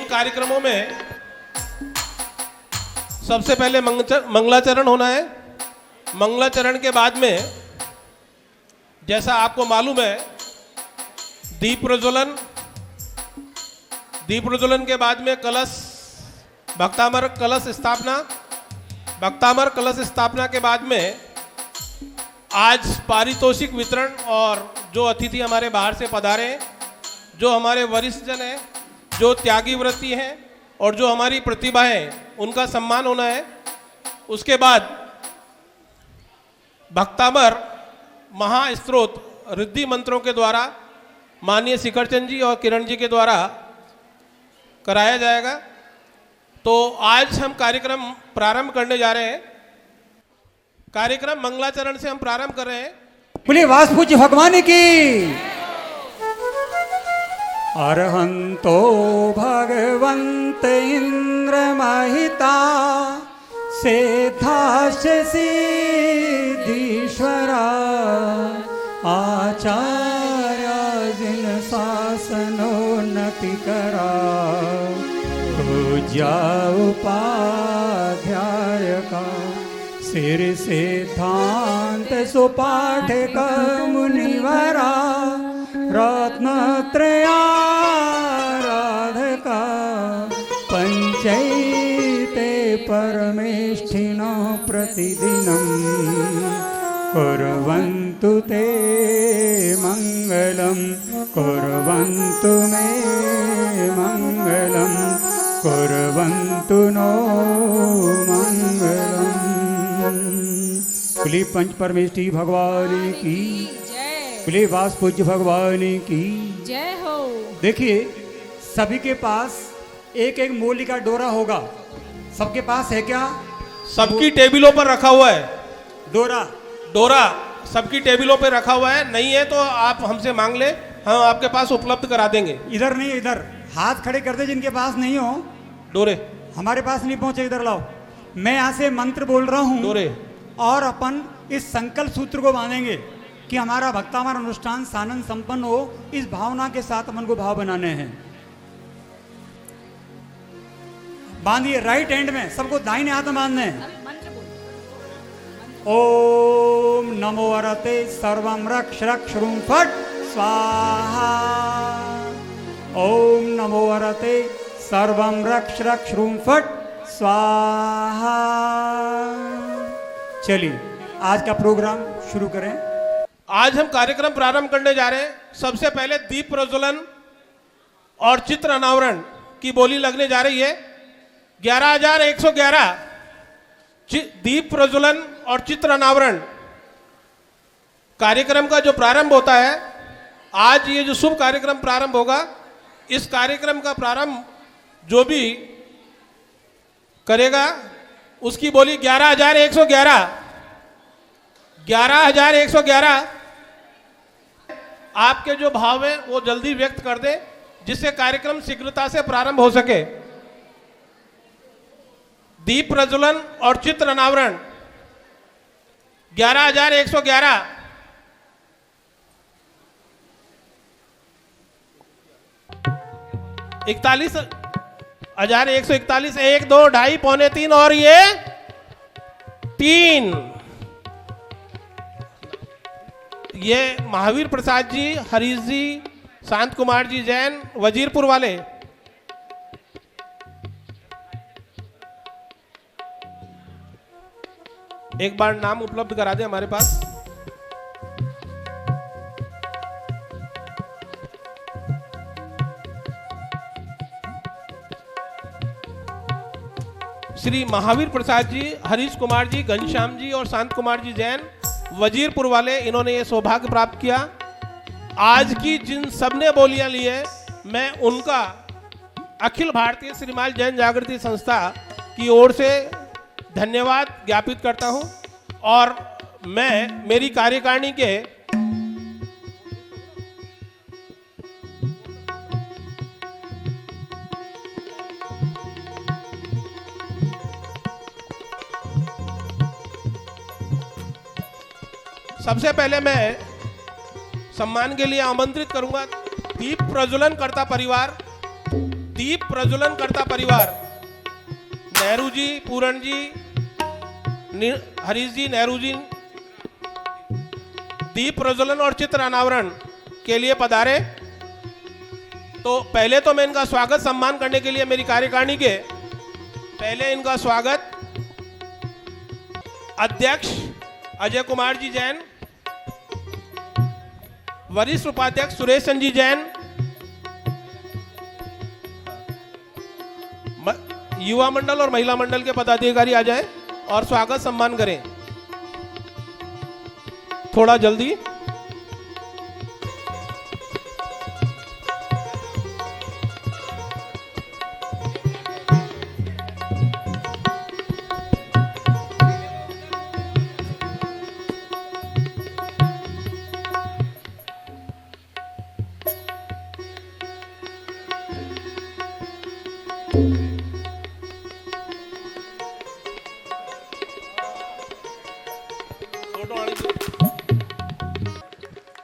कार्यक्रमों में सबसे पहले मंगलाचरण होना है। मंगलाचरण के बाद में, जैसा आपको मालूम है, दीप प्रज्वलन के बाद में कलश, भक्तामर कलश स्थापना के बाद में आज पारितोषिक वितरण, और जो अतिथि हमारे बाहर से पधारे हैं, जो हमारे वरिष्ठ जन हैं, जो त्यागी व्रती हैं और जो हमारी प्रतिभा है, उनका सम्मान होना है। उसके बाद भक्तामर महास्त्रोत रिद्धि मंत्रों के द्वारा माननीय शिखरचंद जी और किरण जी के द्वारा कराया जाएगा। तो आज हम कार्यक्रम प्रारंभ करने जा रहे हैं। कार्यक्रम मंगलाचरण से हम प्रारंभ कर रहे हैं। बोलिए वासपूज्य भगवान की। अरहंतो भगवंत इंद्र महिता सेधाश सिद्धीश्वरा आचार्य जिन शासनोन्नति करा पूज्या उपाध्याय का सिर सिद्धांत सुपाठक मुनिवरा रत्नत्रयाराधका पंचैते परमेष्ठिनो प्रतिदिनं कुर्वन्तु ते मंगलं कुर्वन्तु मे मंगलं कुर्वन्तु नो मंगलम्। बोलिए पंच परमेष्ठी भगवान की बोलिए वासपूज्य भगवान की जय हो। देखिए, सभी के पास एक एक मूली का डोरा होगा। सबके पास है क्या? सबकी टेबलों पर रखा हुआ है डोरा सबकी टेबलों पर रखा हुआ है। नहीं है तो आप हमसे मांग ले, हम आपके पास उपलब्ध करा देंगे। इधर नहीं, इधर हाथ खड़े कर दे जिनके पास नहीं हो डोरे। हमारे पास नहीं पहुंचे, इधर लाओ। मैं यहाँ से मंत्र बोल रहा हूँ डोरे। और अपन इस संकल्प सूत्र को बांधेंगे कि हमारा भक्तामर अनुष्ठान सानंद संपन्न हो। इस भावना के साथ अपन को भाव बनाने हैं। बांधिए राइट हैंड में, सबको दाहिने हाथ में बांधने हैं। ओम नमो वरते सर्वम रक्ष रक्ष रूम फट स्वाहा। ओम नमो वरते सर्वम रक्ष रक्ष रूम फट स्वाहा। चलिए आज का प्रोग्राम शुरू करें। आज हम कार्यक्रम प्रारंभ करने जा रहे हैं। सबसे पहले दीप प्रज्वलन और चित्र अनावरण की बोली लगने जा रही है। 11,111 दीप प्रज्वलन और चित्र अनावरण कार्यक्रम का जो प्रारंभ होता है, आज ये जो शुभ कार्यक्रम प्रारंभ होगा, इस कार्यक्रम का प्रारंभ जो भी करेगा उसकी बोली 11,111। 11,111 आपके जो भाव है वो जल्दी व्यक्त कर दे, जिससे कार्यक्रम शीघ्रता से प्रारंभ हो सके। दीप प्रज्वलन और चित्र अनावरण 11,111। इकतालीस 1,141, 1, 2, 2.5, पौने 3 और ये 3। ये महावीर प्रसाद जी, हरीश जी, शांत कुमार जी जैन, वजीरपुर वाले। एक बार नाम उपलब्ध करा दे हमारे पास। श्री महावीर प्रसाद जी, हरीश कुमार जी, घनश्याम जी और शांत कुमार जी जैन, वजीरपुर वाले, इन्होंने ये सौभाग्य प्राप्त किया। आज की जिन सबने बोलियां ली है, मैं उनका अखिल भारतीय श्रीमाल जैन जागृति संस्था की ओर से धन्यवाद ज्ञापित करता हूं। और मैं मेरी कार्यकारिणी के सबसे पहले मैं सम्मान के लिए आमंत्रित करूंगा दीप प्रज्वलन करता परिवार, दीप प्रज्वलन करता परिवार, नेहरू जी, पूरण जी, हरीश जी, नेहरू जी, दीप प्रज्वलन और चित्र अनावरण के लिए पधारे। तो पहले तो मैं इनका स्वागत सम्मान करने के लिए मेरी कार्यकारिणी के पहले इनका स्वागत अध्यक्ष अजय कुमार जी जैन, वरिष्ठ उपाध्यक्ष सुरेश चंद जी जैन, युवा मंडल और महिला मंडल के पदाधिकारी आ जाएं और स्वागत सम्मान करें थोड़ा जल्दी।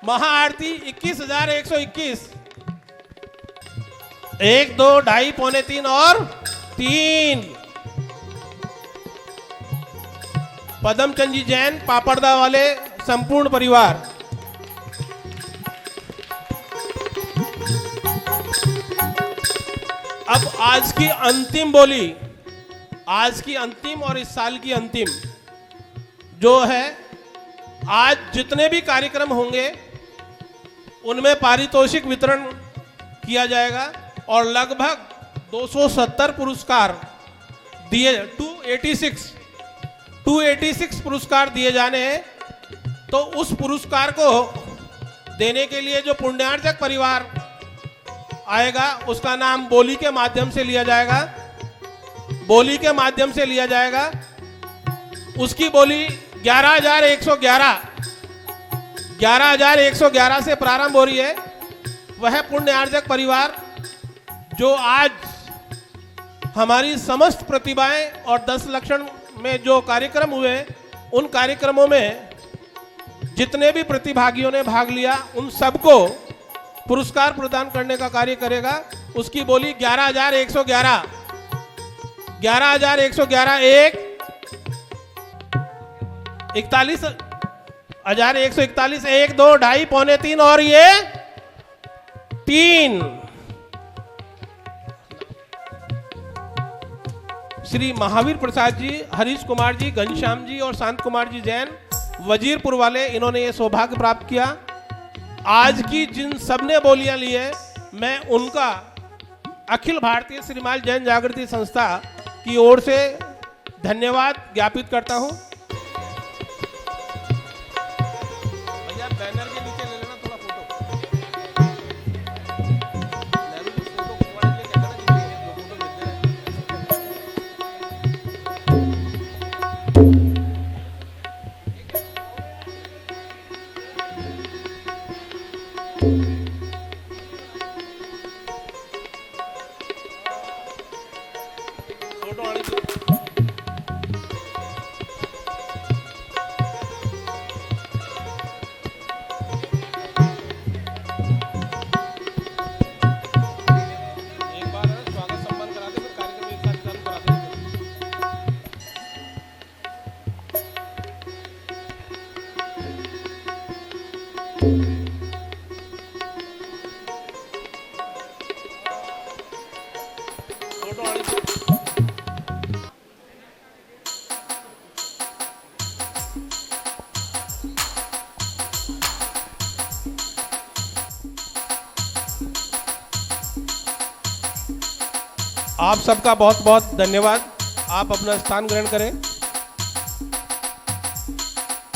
महाआरती 21,121, 1, 2, 2.5, पौने 3 और 3। पदमचंद जी जैन, पापड़दा वाले संपूर्ण परिवार। अब आज की अंतिम बोली, आज की अंतिम और इस साल की अंतिम जो है, आज जितने भी कार्यक्रम होंगे उनमें पारितोषिक वितरण किया जाएगा और लगभग 270 पुरस्कार दिए, 286 पुरस्कार दिए जाने हैं। तो उस पुरस्कार को देने के लिए जो पुण्यार्जक परिवार आएगा उसका नाम बोली के माध्यम से लिया जाएगा, बोली के माध्यम से लिया जाएगा। उसकी बोली 11,111 से प्रारंभ हो रही है। वह पुण्यार्जक परिवार जो आज हमारी समस्त प्रतिभाएं और 10 लक्षण में जो कार्यक्रम हुए, उन कार्यक्रमों में जितने भी प्रतिभागियों ने भाग लिया उन सबको पुरस्कार प्रदान करने का कार्य करेगा। उसकी बोली 11,111, 11,111, 41,141, 1, 2, 2.5, पौने 3 और ये 3। श्री महावीर प्रसाद जी, हरीश कुमार जी, घनश्याम जी और शांत कुमार जी जैन, वजीरपुर वाले, इन्होंने ये सौभाग्य प्राप्त किया। आज की जिन सबने बोलियां ली है, मैं उनका अखिल भारतीय श्रीमाल जैन जागृति संस्था की ओर से धन्यवाद ज्ञापित करता हूं। भैया बैनर के नीचे ले लेना थोड़ा फोटो। नेहरू जी फोटो खिंचवाने के लिए कहता ना कि दो फोटो लेते हैं। फोटो आने दो। एक बार स्वागत सम्मान करा दे, फिर कार्यक्रम एक साथ चालू करा दे। फोटो आने दो। आप सबका बहुत बहुत धन्यवाद। आप अपना स्थान ग्रहण करें।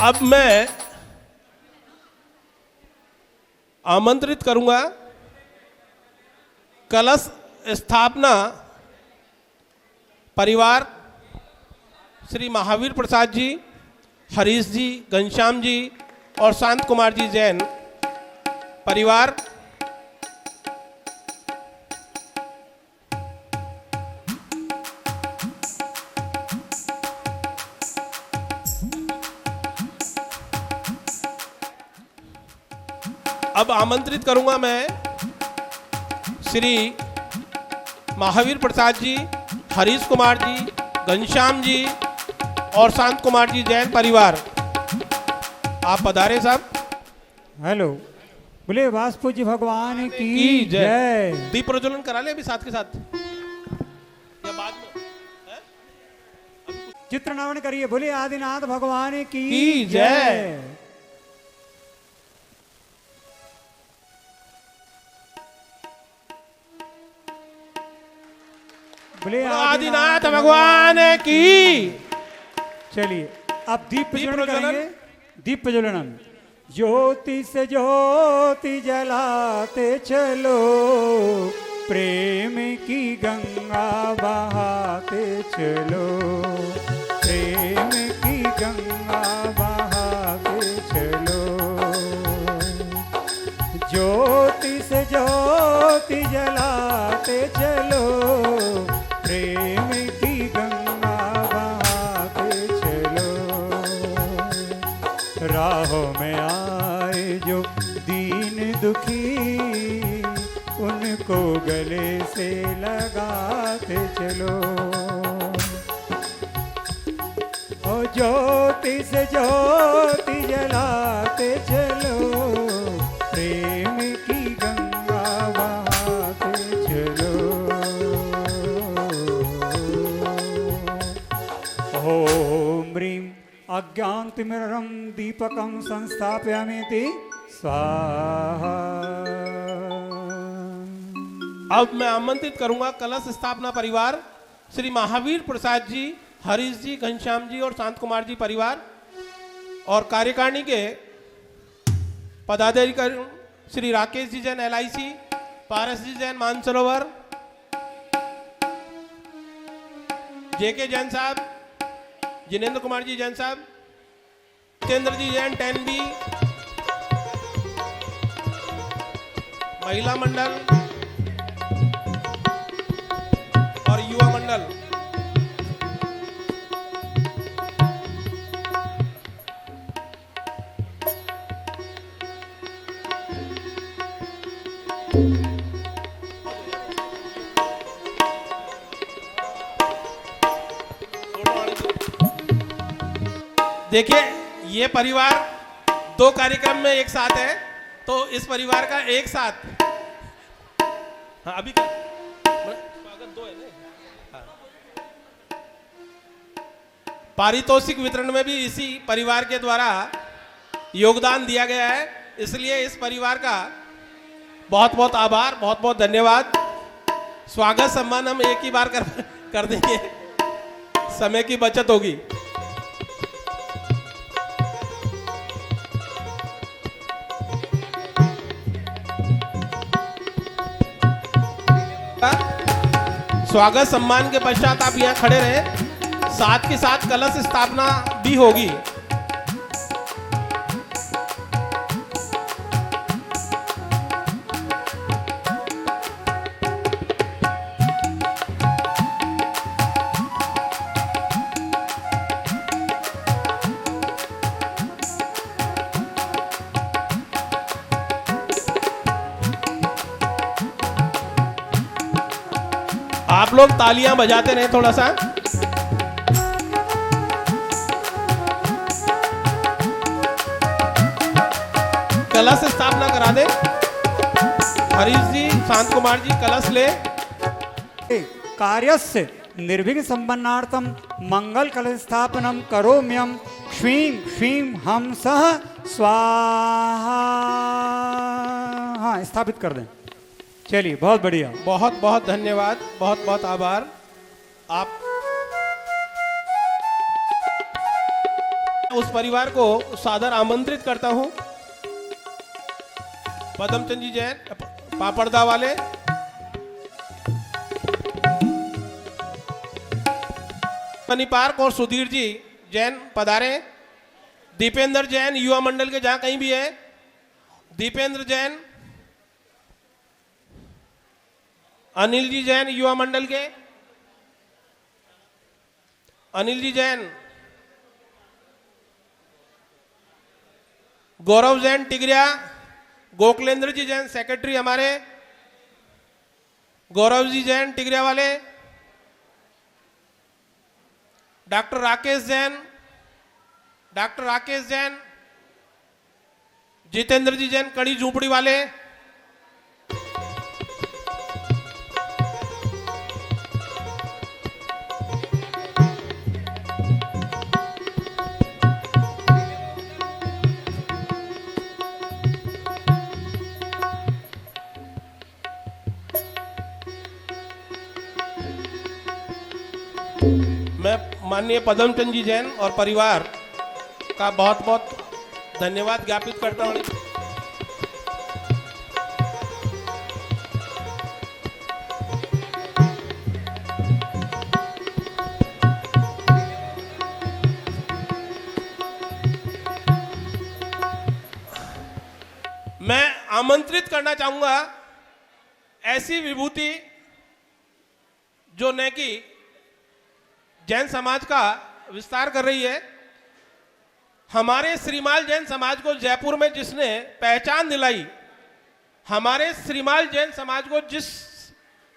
अब मैं आमंत्रित करूंगा कलश स्थापना परिवार, श्री महावीर प्रसाद जी, हरीश जी, घनश्याम जी और शांत कुमार जी जैन परिवार। अब आमंत्रित करूंगा मैं श्री महावीर प्रसाद जी, हरीश कुमार जी, घनश्याम जी और शांत कुमार जी जैन परिवार। आप पधारे साहब। हेलो, बोले वासपूज्य भगवान की की जय। जय। दीप प्रज्वलन करा ले अभी साथ के साथ या बाद में? चित्र नमन करिए, बोले आदिनाथ भगवान की जय। जय। बोले आदिनाथ भगवान की। चलिए अब दीप प्रज्वलन प्रज्वलन। करेंगे। दीप प्रज्वलन। ज्योति से ज्योति जलाते चलो, प्रेम की गंगा बहाते चलो, प्रेम की गंगा बहाते चलो। ज्योति से ज्योति जलाते चलो, प्रेम की गंगा बहाते चलो। राहों में आए जो दीन दुखी, उनको गले से लगाते चलो। ओ ज्योति से ज्योति जलाते चलो, प्रेम की गंगा बहाते चलो। ओम ह्रीं अज्ञानतिमिरं दीपकं संस्थापयामीति स्वाहा। अब मैं आमंत्रित करूंगा कलश स्थापना परिवार श्री महावीर प्रसाद जी, हरीश जी, घनश्याम जी और शांत कुमार जी परिवार और कार्यकारिणी के पदाधिकारी श्री राकेश जी जैन LIC, पारस जी जैन मानसरोवर, JK जैन साहब, जिनेंद्र कुमार जी जैन साहब, जितेंद्र जी जैन 10B, महिला मंडल और युवा मंडल। देखिए ये परिवार 2 कार्यक्रम में एक साथ है, तो इस परिवार का एक साथ। हाँ अभी स्वागत 2 है ना। हाँ। पारितोषिक वितरण में भी इसी परिवार के द्वारा योगदान दिया गया है, इसलिए इस परिवार का बहुत बहुत आभार, बहुत बहुत धन्यवाद। स्वागत सम्मान हम एक ही बार कर देंगे, समय की बचत होगी। स्वागत सम्मान के पश्चात आप यहाँ खड़े रहे, साथ के साथ कलश स्थापना भी होगी। आप लोग तालियां बजाते रहे थोड़ा सा। कलश स्थापना करा दे। हरीश जी, शांत कुमार जी कलश ले। कार्यस्य निर्विघ्न संपन्नार्थम मंगल कलश स्थापनम करोम्यम श्रीं श्रीं हम सह स्वाहा। हाँ स्थापित कर दें। चलिए बहुत बढ़िया, बहुत बहुत धन्यवाद, बहुत बहुत आभार। आप उस परिवार को सादर आमंत्रित करता हूं। पदमचंद जी जैन पापड़दा वाले, मनी पार्क और सुधीर जी जैन पधारे। दीपेंद्र जैन युवा मंडल के जहां कहीं भी है, दीपेंद्र जैन, अनिल जी जैन युवा मंडल के, अनिल जी जैन, गौरव जैन टिगरिया, गोकुलेंद्र जी जैन सेक्रेटरी हमारे, गौरव जी जैन टिगरिया वाले, डॉक्टर राकेश जैन, जितेंद्र जी जैन कड़ी झूपड़ी वाले, मैं माननीय पद्मचंद जी जैन और परिवार का बहुत बहुत धन्यवाद ज्ञापित करता हूँ। मैं आमंत्रित करना चाहूंगा ऐसी विभूति जो न कि जैन समाज का विस्तार कर रही है। हमारे श्रीमाल जैन समाज को जयपुर में जिसने पहचान दिलाई, हमारे श्रीमाल जैन समाज को जिस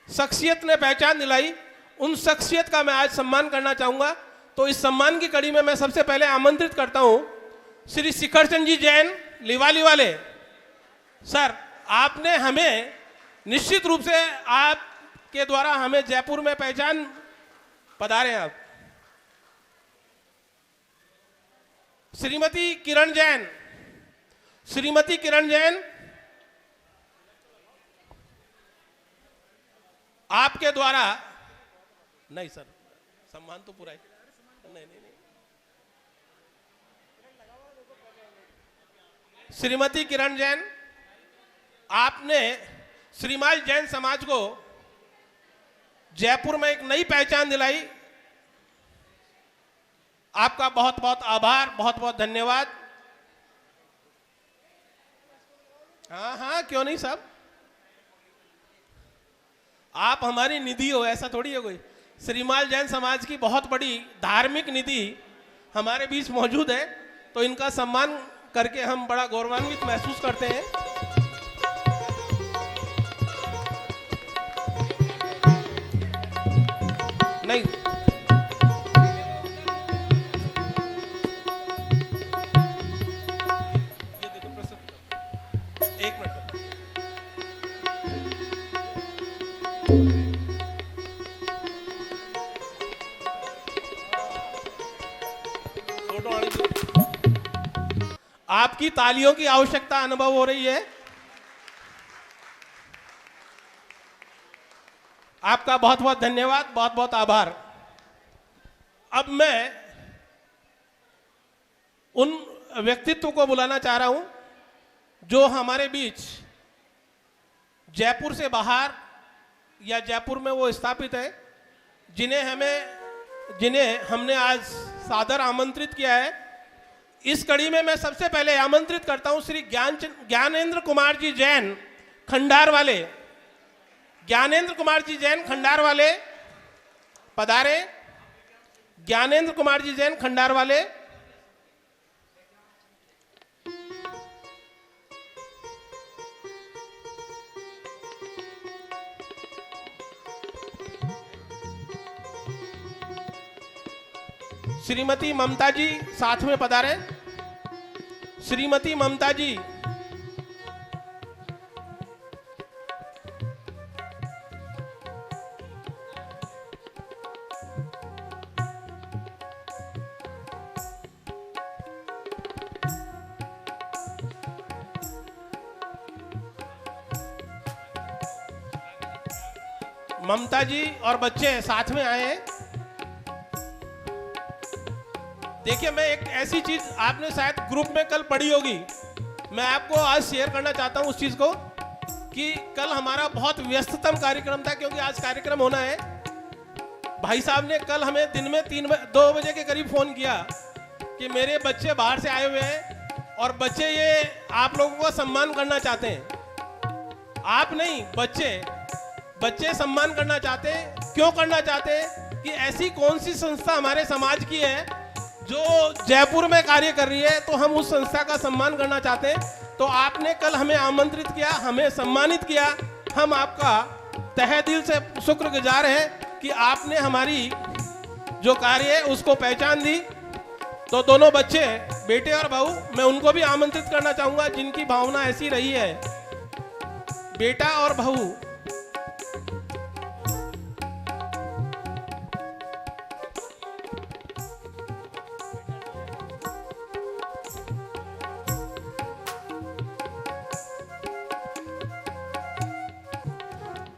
शख्सियत ने पहचान दिलाई, उन शख्सियत का मैं आज सम्मान करना चाहूंगा। तो इस सम्मान की कड़ी में मैं सबसे पहले आमंत्रित करता हूं श्री शिखर चंद जी जैन लिवाली वाले। सर, आपने हमें निश्चित रूप से आपके द्वारा हमें जयपुर में पहचान पधारे हैं आप। श्रीमती किरण जैन आपके द्वारा, नहीं सर, सम्मान तो पूरा है, नहीं। श्रीमती किरण जैन, आपने श्रीमाल जैन समाज को जयपुर में एक नई पहचान दिलाई। आपका बहुत बहुत आभार, बहुत बहुत धन्यवाद। हाँ, क्यों नहीं साहब, आप हमारी निधि हो, ऐसा थोड़ी है कोई। श्रीमाल जैन समाज की बहुत बड़ी धार्मिक निधि हमारे बीच मौजूद है, तो इनका सम्मान करके हम बड़ा गौरवान्वित महसूस करते हैं। नहीं, ये देखो प्रस्तुत, एक मिनट। फोटो आने दो। आपकी तालियों की आवश्यकता अनुभव हो रही है। आपका बहुत बहुत धन्यवाद, बहुत बहुत आभार। अब मैं उन व्यक्तित्व को बुलाना चाह रहा हूं जो हमारे बीच जयपुर से बाहर या जयपुर में वो स्थापित है, जिन्हें हमने आज सादर आमंत्रित किया है। इस कड़ी में मैं सबसे पहले आमंत्रित करता हूं श्री ज्ञानेंद्र कुमार जी जैन खंडार वाले। ज्ञानेंद्र कुमार जी जैन खंडार वाले पधारे। ज्ञानेंद्र कुमार जी जैन खंडार वाले। श्रीमती ममता जी साथ में पधारे। श्रीमती ममता जी, ममता जी और बच्चे साथ में आए हैं। देखिए, मैं एक ऐसी चीज आपने शायद ग्रुप में कल पढ़ी होगी, मैं आपको आज शेयर करना चाहता हूं उस चीज को, कि कल हमारा बहुत व्यस्ततम कार्यक्रम था, क्योंकि आज कार्यक्रम होना है। भाई साहब ने कल हमें दिन में 2 बजे के करीब फोन किया कि मेरे बच्चे बाहर से आए हुए हैं और बच्चे ये आप लोगों का सम्मान करना चाहते हैं। आप नहीं, बच्चे सम्मान करना चाहते हैं। क्यों करना चाहते हैं? कि ऐसी कौन सी संस्था हमारे समाज की है जो जयपुर में कार्य कर रही है, तो हम उस संस्था का सम्मान करना चाहते हैं। तो आपने कल हमें आमंत्रित किया, हमें सम्मानित किया। हम आपका तहे दिल से शुक्रगुजार हैं कि आपने हमारी जो कार्य है उसको पहचान दी। तो दोनों बच्चे, बेटे और बहू, मैं उनको भी आमंत्रित करना चाहूंगा जिनकी भावना ऐसी रही है। बेटा और बहू,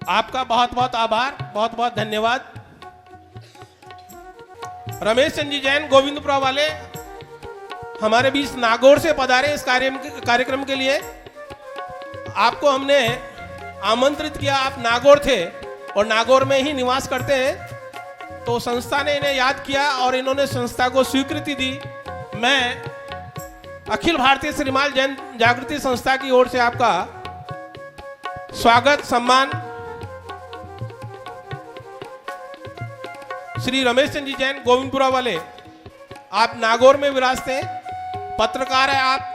आपका बहुत बहुत आभार, बहुत बहुत धन्यवाद। रमेश चंद जी जैन गोविंदपुरा वाले हमारे बीच नागौर से पधारे इस कार्यक्रम के लिए। आपको हमने आमंत्रित किया, आप नागौर थे और नागौर में ही निवास करते हैं, तो संस्था ने इन्हें याद किया और इन्होंने संस्था को स्वीकृति दी। मैं अखिल भारतीय श्रीमाल जैन जागृति संस्था की ओर से आपका स्वागत, सम्मान। श्री रमेश चंद जी जैन गोविंदपुरा वाले, आप नागौर में विराजते हैं, पत्रकार है आप।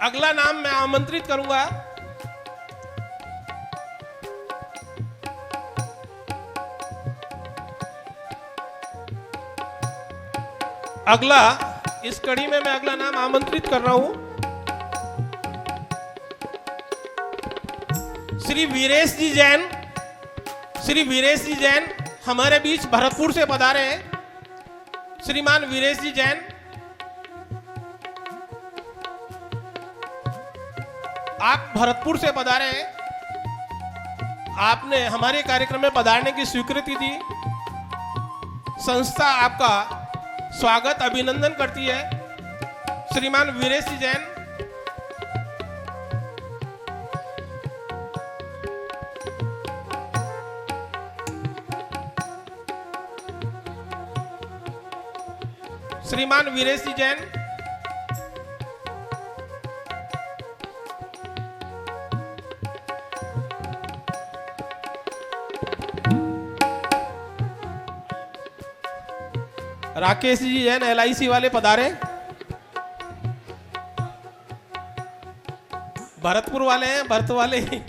अगला नाम मैं आमंत्रित करूंगा इस कड़ी में मैं अगला नाम आमंत्रित कर रहा हूं श्री वीरेश जी जैन। श्री वीरेश जी जैन हमारे बीच भरतपुर से पधारे हैं। श्रीमान वीरेश जी जैन, आप भरतपुर से पधारे हैं। आपने हमारे कार्यक्रम में पधारने की स्वीकृति दी। संस्था आपका स्वागत, अभिनंदन करती है। श्रीमान वीरेश जी जैन, श्रीमान वीरेश जी जैन, राकेश जी जैन LIC वाले पधारे। भरतपुर वाले हैं, भरत वाले ही।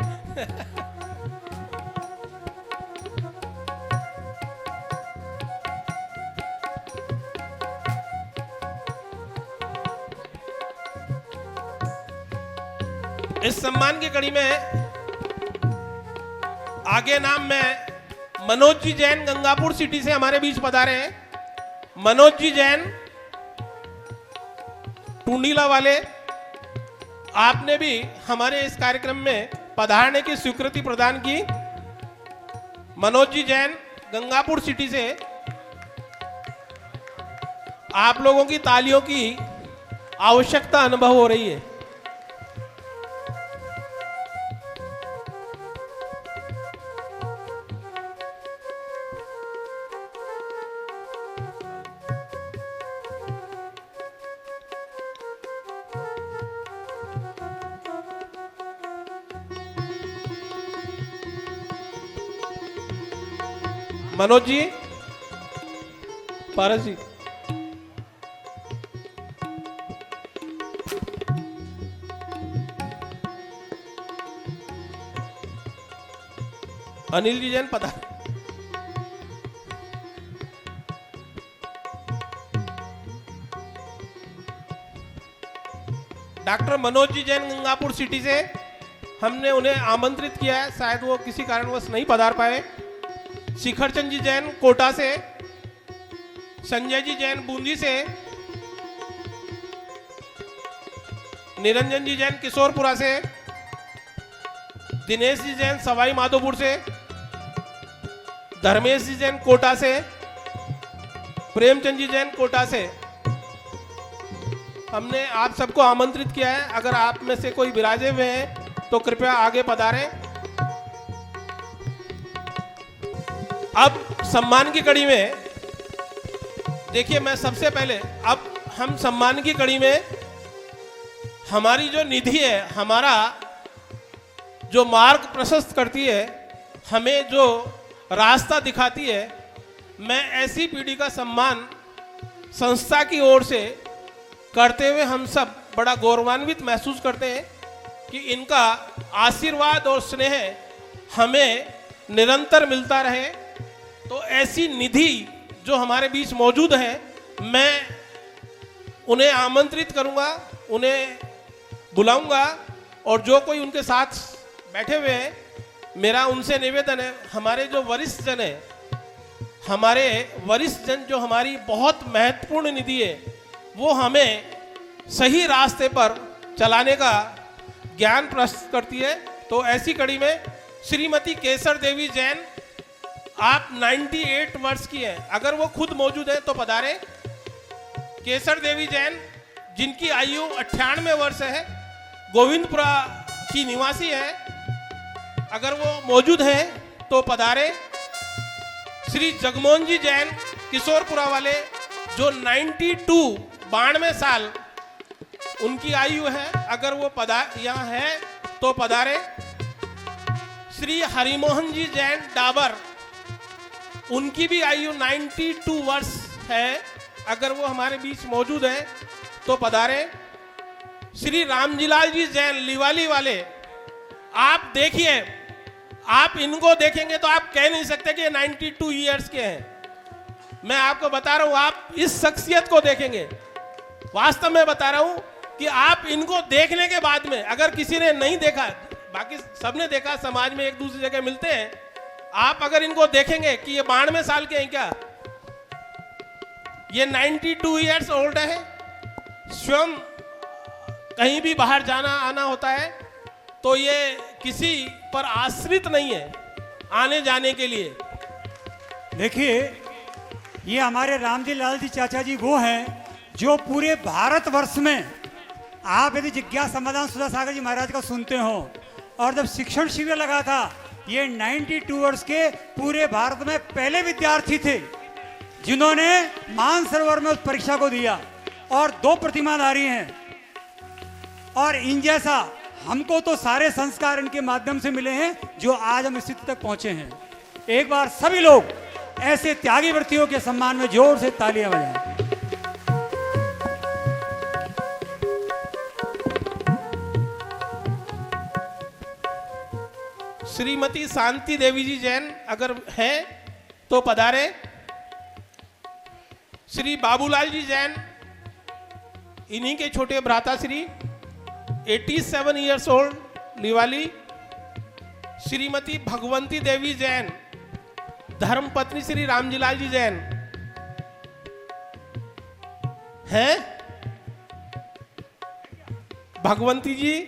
इस सम्मान की कड़ी में आगे नाम में मनोज जी जैन गंगापुर सिटी से हमारे बीच पधारे हैं। मनोज जी जैन टूंडीला वाले, आपने भी हमारे इस कार्यक्रम में पधारने की स्वीकृति प्रदान की। मनोज जी जैन गंगापुर सिटी से, आप लोगों की तालियों की आवश्यकता अनुभव हो रही है। मनोज जी, पारस जी, अनिल जी जैन पता। डॉक्टर मनोज जी जैन गंगापुर सिटी से हमने उन्हें आमंत्रित किया है, शायद वो किसी कारणवश नहीं पधार पाए। शिखर चंद जी जैन कोटा से, संजय जी जैन बूंदी से, निरंजन जी जैन किशोरपुरा से, दिनेश जी जैन सवाई माधोपुर से, धर्मेश जी जैन कोटा से, प्रेमचंद जी जैन कोटा से हमने आप सबको आमंत्रित किया है। अगर आप में से कोई विराजे हुए हैं तो कृपया आगे पधारें। अब सम्मान की कड़ी में देखिए, मैं सबसे पहले, अब हम सम्मान की कड़ी में हमारी जो निधि है, हमारा जो मार्ग प्रशस्त करती है, हमें जो रास्ता दिखाती है, मैं ऐसी पीढ़ी का सम्मान संस्था की ओर से करते हुए हम सब बड़ा गौरवान्वित महसूस करते हैं कि इनका आशीर्वाद और स्नेह हमें निरंतर मिलता रहे। तो ऐसी निधि जो हमारे बीच मौजूद है, मैं उन्हें आमंत्रित करूंगा, उन्हें बुलाऊंगा, और जो कोई उनके साथ बैठे हुए हैं, मेरा उनसे निवेदन है, हमारे जो वरिष्ठ जन है, हमारे वरिष्ठ जन जो हमारी बहुत महत्वपूर्ण निधि है, वो हमें सही रास्ते पर चलाने का ज्ञान प्रस्तुत करती है। तो ऐसी कड़ी में श्रीमती केसर देवी जैन, आप 98 वर्ष की हैं, अगर वो खुद मौजूद है तो पधारे। केसर देवी जैन जिनकी आयु 98 वर्ष है, गोविंदपुरा की निवासी है, अगर वो मौजूद है तो पधारे। श्री जगमोहन जी जैन किशोरपुरा वाले जो 92 साल उनकी आयु है, अगर वो यहाँ है तो पधारे। श्री हरिमोहन जी जैन डाबर, उनकी भी आयु 92 वर्ष है, अगर वो हमारे बीच मौजूद है तो पधारे। श्री रामजीलाल जी जैन लिवाली वाले, आप देखिए, आप इनको देखेंगे तो आप कह नहीं सकते कि ये 92 ईयर्स के हैं। मैं आपको बता रहा हूं, आप इस शख्सियत को देखेंगे, वास्तव में बता रहा हूं कि आप इनको देखने के बाद में, अगर किसी ने नहीं देखा, बाकी सबने देखा, समाज में एक दूसरी जगह मिलते हैं, आप अगर इनको देखेंगे कि ये 92 साल के हैं क्या, ये 92 ईयर्स ओल्ड है, स्वयं कहीं भी बाहर जाना आना होता है तो ये किसी पर आश्रित नहीं है आने जाने के लिए। देखिए, ये हमारे रामजी लाल जी चाचा जी वो हैं जो पूरे भारतवर्ष में, आप यदि जिज्ञासा समाधान सुधा सागर जी महाराज का सुनते हो, और जब शिक्षण शिविर लगा था, ये 92 वर्ष के पूरे भारत में पहले विद्यार्थी थे जिन्होंने मानसरोवर में उस परीक्षा को दिया, और 2 प्रतिमाधारी हैं। और इन जैसा हमको तो सारे संस्कार इनके माध्यम से मिले हैं जो आज हम इस स्थिति तक पहुंचे हैं। एक बार सभी लोग ऐसे त्यागी व्यक्तियों के सम्मान में जोर से तालियां बजाएं। श्रीमती शांति देवी जी जैन अगर है तो पधारे। श्री बाबूलाल जी जैन, इन्हीं के छोटे भ्राता श्री, 87 ईयर्स ओल्ड, लिवाली। श्रीमती भगवंती देवी जैन, धर्मपत्नी श्री रामजीलाल जी जैन हैं। भगवंती जी,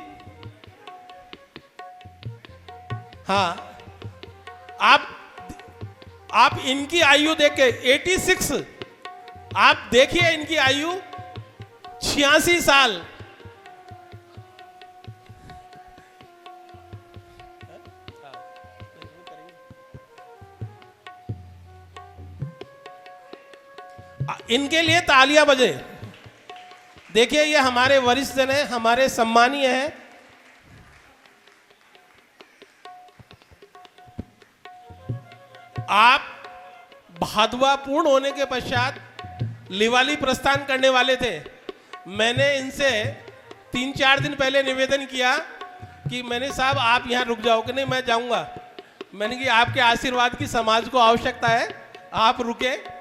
हाँ, आप इनकी आयु देख के 86, आप देखिए इनकी आयु 86 साल। इनके लिए तालियां बजे। देखिए, ये हमारे वरिष्ठ जन हैं, हमारे सम्मानीय हैं। आप भादवापूर्ण होने के पश्चात लिवाली प्रस्थान करने वाले थे। मैंने इनसे 3-4 दिन पहले निवेदन किया कि मैंने साहब आप यहाँ रुक जाओ, कि नहीं मैं जाऊंगा। मैंने कि आपके आशीर्वाद की समाज को आवश्यकता है, आप रुके।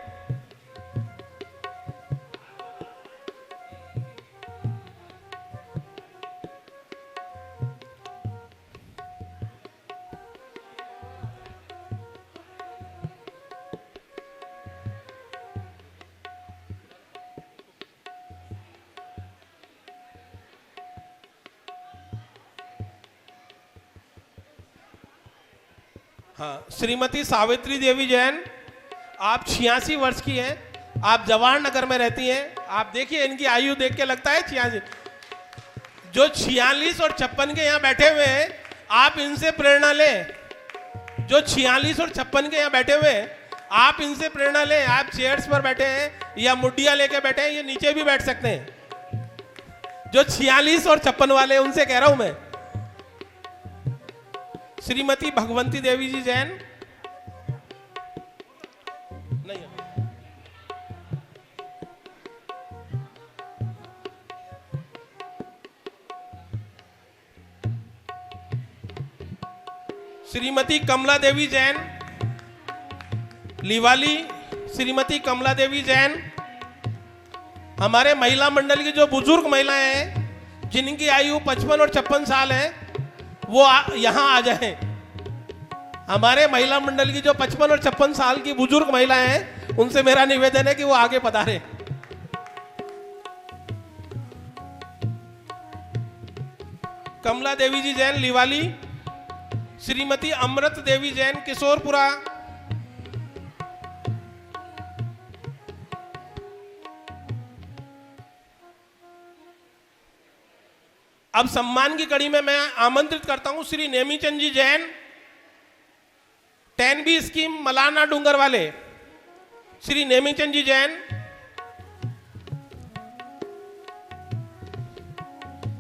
हाँ, श्रीमती सावित्री देवी जैन, आप 86 वर्ष की हैं, आप जवाहर नगर में रहती हैं। आप देखिए, इनकी आयु देख के लगता है 86। जो 46 और 56 के यहाँ बैठे हुए हैं, आप इनसे प्रेरणा लें। जो 46 और 56 के यहाँ बैठे हुए हैं, आप इनसे प्रेरणा लें। आप चेयर्स पर बैठे हैं या मुड्डियाँ लेके बैठे हैं, ये नीचे भी बैठ सकते हैं। जो 46 और 56 वाले, उनसे कह रहा हूं मैं। श्रीमती भगवंती देवी जी जैन, नहीं श्रीमती कमला देवी जैन लीवाली, श्रीमती कमला देवी जैन। हमारे महिला मंडल की जो बुजुर्ग महिलाएं हैं जिनकी आयु 55 और 56 साल है वो यहाँ आ जाएं। हमारे महिला मंडल की जो 55 और 56 साल की बुजुर्ग महिलाएं हैं उनसे मेरा निवेदन है कि वो आगे पधारें। कमला देवी जी जैन लीवाली, श्रीमती अमृत देवी जैन किशोरपुरा, अब सम्मान की कड़ी में मैं आमंत्रित करता हूं श्री नेमीचंद जी जैन 10B स्कीम मलाना डूंगर वाले। श्री नेमीचंद जी जैन,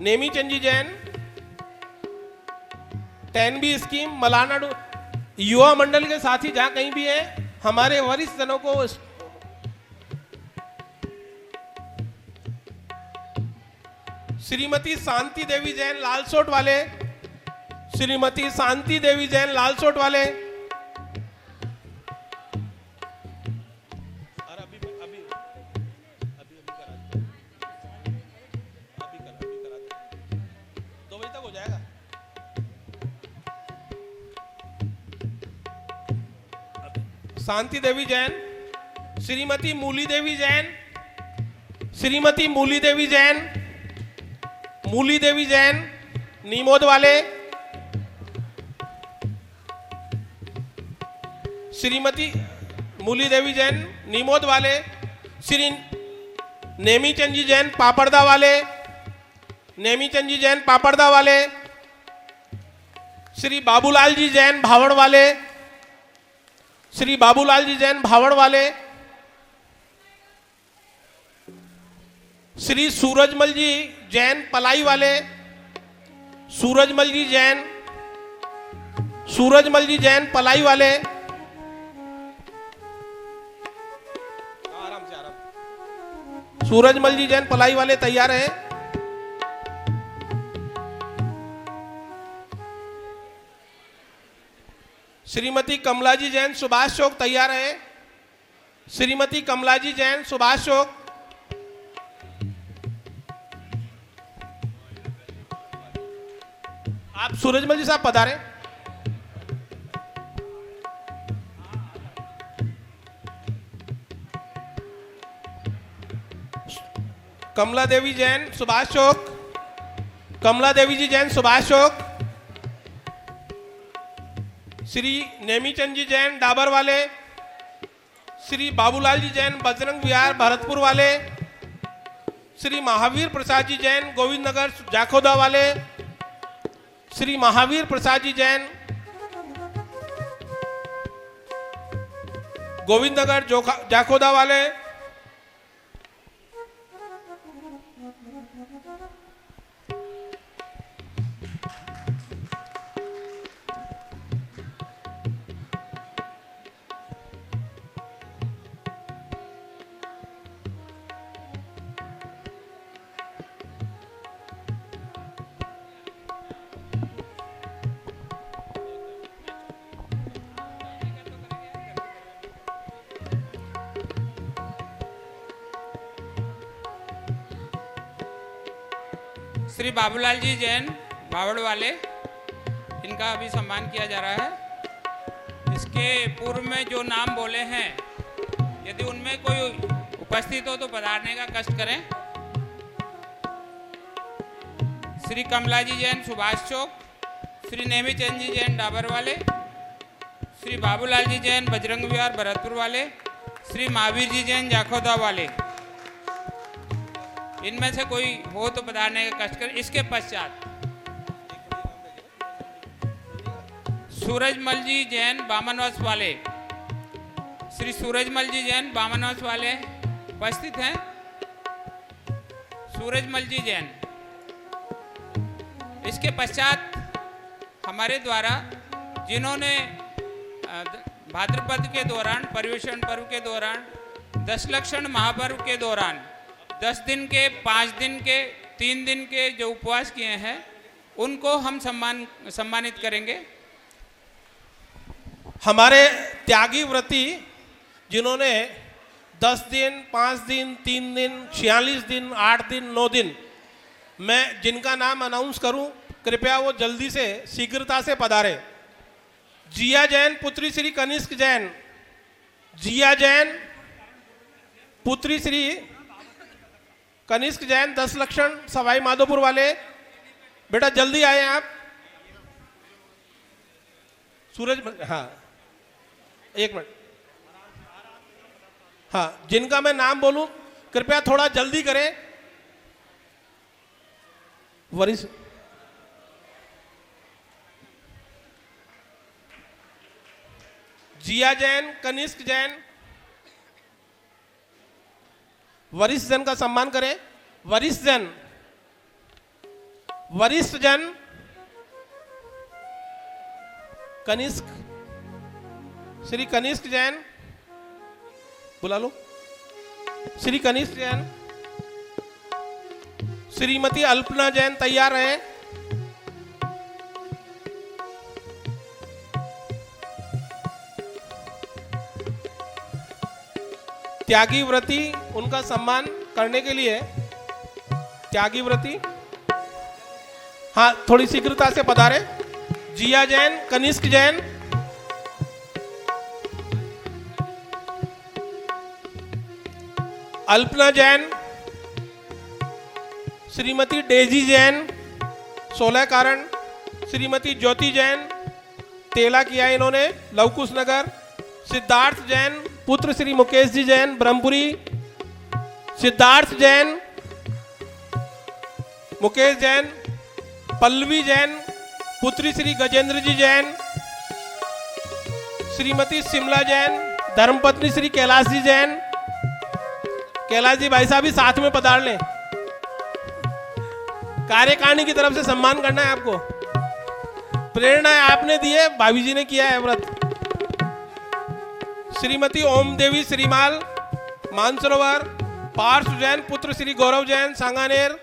नेमीचंद जी जैन 10B स्कीम मलाना युवा मंडल के साथी जहां कहीं भी है हमारे वरिष्ठ जनों को श्रीमती शांति देवी जैन लालसोट वाले, श्रीमती शांति देवी जैन लालसोट वाले। और अभी करा दो, 2 बजे तक हो जाएगा। शांति देवी जैन, श्रीमती मूली देवी जैन, श्रीमती मूली देवी जैन, मूली देवी जैन नीमोद वाले, श्रीमती मूली देवी जैन नीमोद वाले, श्री नेमीचंद जी जैन पापड़दा वाले, नेमीचंद जी जैन पापड़दा वाले, श्री बाबूलाल जी जैन भावड़ वाले, श्री बाबूलाल जी जैन भावड़ वाले, श्री सूरजमल जी जैन पलाई वाले, सूरजमल जी जैन, सूरजमल जी जैन पलाई वाले। आराम से आराम। सूरजमल जी जैन पलाई वाले तैयार हैं। श्रीमती कमला जी जैन सुभाष चौक तैयार हैं। श्रीमती कमला जी जैन सुभाष चौक। आप सूरजमल जी साहब पधारें। कमला देवी जैन सुभाष चौक, कमला देवी जी जैन सुभाष चौक, श्री नेमीचंद जी जैन डाबर वाले, श्री बाबूलाल जी जैन बजरंग विहार भरतपुर वाले, श्री महावीर प्रसाद जी जैन गोविंद नगर जाखोदा वाले, श्री महावीर प्रसाद जी जैन गोविंद नगर जाखोदा वाले, श्री बाबूलाल जी जैन भावड़ वाले, इनका अभी सम्मान किया जा रहा है। इसके पूर्व में जो नाम बोले हैं यदि उनमें कोई उपस्थित हो तो पधारने का कष्ट करें। श्री कमला जी जैन सुभाष चौक, श्री नेमीचंद जी जैन डाबर वाले, श्री बाबूलाल जी जैन बजरंग विहार भरतपुर वाले, श्री महावीर जी जैन जाखोदा वाले। इनमें से कोई हो तो पधारने का कष्ट करें। इसके पश्चात सूरजमल जी जैन बामनवास वाले, श्री सूरजमल जी जैन बामनवास वाले उपस्थित हैं। सूरजमल जी जैन। इसके पश्चात हमारे द्वारा जिन्होंने भाद्रपद के दौरान, पर्युषण पर्व के दौरान, दशलक्षण महापर्व के दौरान 10 दिन के, 5 दिन के, 3 दिन के जो उपवास किए हैं उनको हम सम्मानित करेंगे। हमारे त्यागी व्रती जिन्होंने 10 दिन, 5 दिन, 3 दिन, 46 दिन, 8 दिन, 9 दिन, मैं जिनका नाम अनाउंस करूं, कृपया वो जल्दी से शीघ्रता से पधारे। जिया जैन पुत्री श्री कनिष्क जैन, जिया जैन पुत्री श्री कनिष्क जैन 10 लक्षण सवाई माधोपुर वाले, बेटा जल्दी आए आप। सूरज, हाँ एक मिनट, हाँ जिनका मैं नाम बोलूं कृपया थोड़ा जल्दी करें। वरिष्ठ जिया जैन, कनिष्क जैन, वरिष्ठ जन का सम्मान करें। वरिष्ठ जन, वरिष्ठ जन, कनिष्क, श्री कनिष्क जैन, बुला लो। श्री कनिष्क जैन, श्रीमती अल्पना जैन तैयार रहे। त्यागी व्रती उनका सम्मान करने के लिए, त्यागी व्रती हाँ थोड़ी शीघ्रता से पधारे। जिया जैन, कनिष्क जैन, अल्पना जैन, श्रीमती डेजी जैन 16 कारण, श्रीमती ज्योति जैन तेला किया इन्होंने लवकुश नगर, सिद्धार्थ जैन पुत्र श्री मुकेश जी जैन ब्रह्मपुरी, सिद्धार्थ जैन, मुकेश जैन, पल्लवी जैन पुत्री श्री गजेंद्र जी जैन, श्रीमती शिमला जैन धर्मपत्नी श्री कैलाश जी जैन। कैलाश जी भाई साहब भी साथ में पधार लें। कार्यकारिणी की तरफ से सम्मान करना है आपको। प्रेरणा आपने दी है, भाभी जी ने किया है व्रत। श्रीमती ओम देवी श्रीमाल मानसरोवर, पार्थ जैन पुत्र श्री गौरव जैन सांगानेर